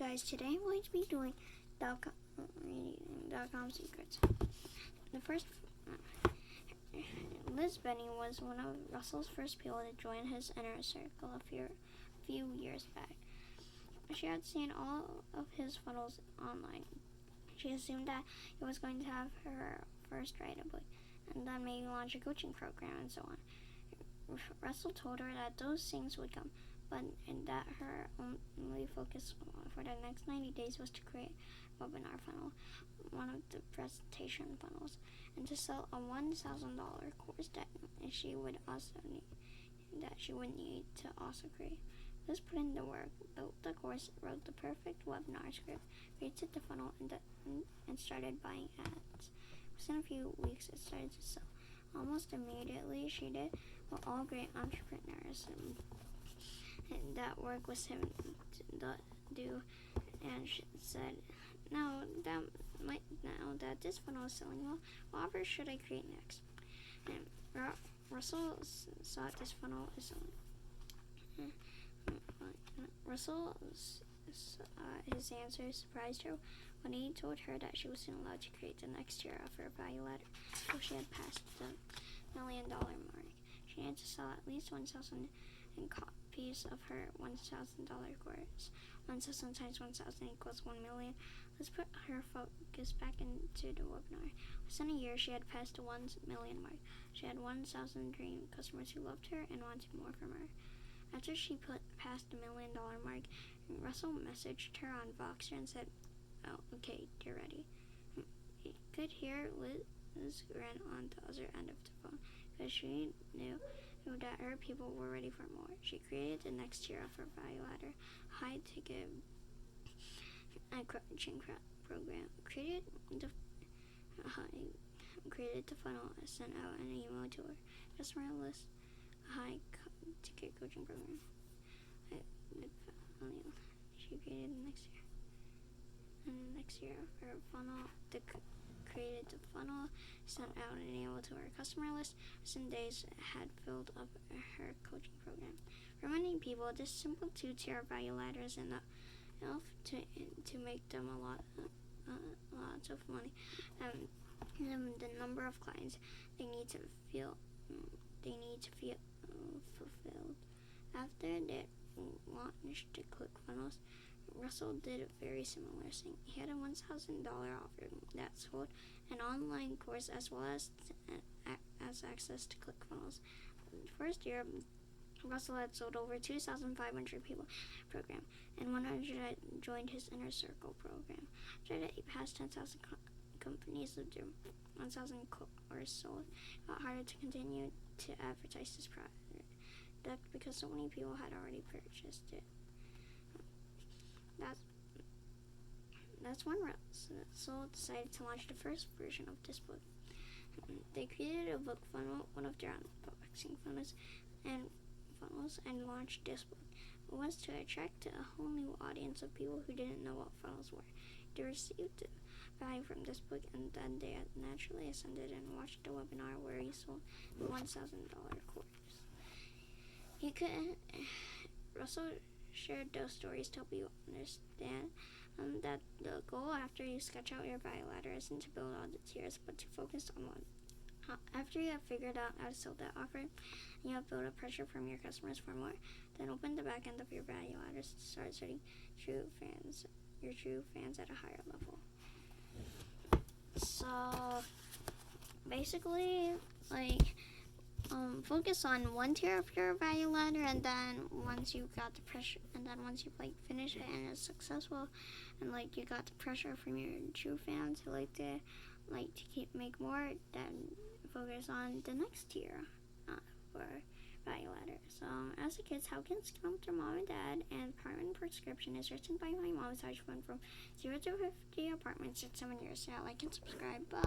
guys, today I'm going to be doing .com secrets. The first, Liz Benny was one of Russell's first people to join his inner circle a few years back. She had seen all of his funnels online. She assumed that he was going to have her first write a book and then maybe launch a coaching program and so on. Russell told her that those things would come, but that her only focus for the next 90 days was to create a webinar funnel, one of the presentation funnels, and to sell a $1,000 course that she would need to also create. Liz put in the work, built the course, wrote the perfect webinar script, created the funnel, and started buying ads. Within a few weeks, it started to sell. Almost immediately, she did what all great entrepreneurs that work with him do, and she said, now that this funnel is selling well, what offer should I create next? And Russell saw this funnel is selling. His answer surprised her when he told her that she wasn't allowed to create the next tier of her value ladder until she had passed the $1 million mark. She had to sell at least 1,000 copies of her $1,000 course. 1,000 times 1,000 equals 1 million. Let's put her focus back into the webinar. Within a year, she had passed the 1 million mark. She had 1,000 dream customers who loved her and wanted more from her. After she passed the $1 million mark, Russell messaged her on Voxer and said, "Oh, okay, you're ready." He could hear Liz grin on the other end of the phone because she knew that her people were ready for more. She created the next tier of her value ladder, high-ticket coaching program, created the funnel, and sent out an email to her customer list, high-ticket coaching program. She created the next year. And the next year, her funnel, created the funnel, sent out an email to her customer list. Within days, had filled up her coaching program. For many people, this simple 2-tier value ladder is enough to make them lots of money. The number of clients they need to feel fulfilled. After they launched the ClickFunnels, Russell did a very similar thing. He had a $1,000 offer that sold an online course as well as access to ClickFunnels. The first year, Russell had sold over 2,500 people program, and 100 had joined his inner circle program. After that, he passed 10,000 companies of their 1,000 course sold. It got harder to continue to advertise this product because so many people had already purchased it. That's when Russell decided to launch the first version of this book. They created a book funnel, one of their unboxing funnels, and launched this book. It was to attract a whole new audience of people who didn't know what funnels were. They received value from this book, and then they naturally ascended and watched the webinar where he sold the $1,000 course. Russell shared those stories to help you understand that the goal after you sketch out your value ladder isn't to build all the tiers, but to focus on one. After you have figured out how to sell that offer, and you have built up pressure from your customers for more, then open the back end of your value ladder to start serving your true fans at a higher level. So basically, focus on one tier of your value ladder, and then once you got the pressure, and then once you finish it and it's successful, and you got the pressure from your true fans who like to make more, then focus on the next tier for value ladder. So as a Kids How Kids Come to Mom and Dad and Apartment Prescription is written by my mom, so I went from 0 to 50 apartments in 7 years. So like and subscribe. Bye.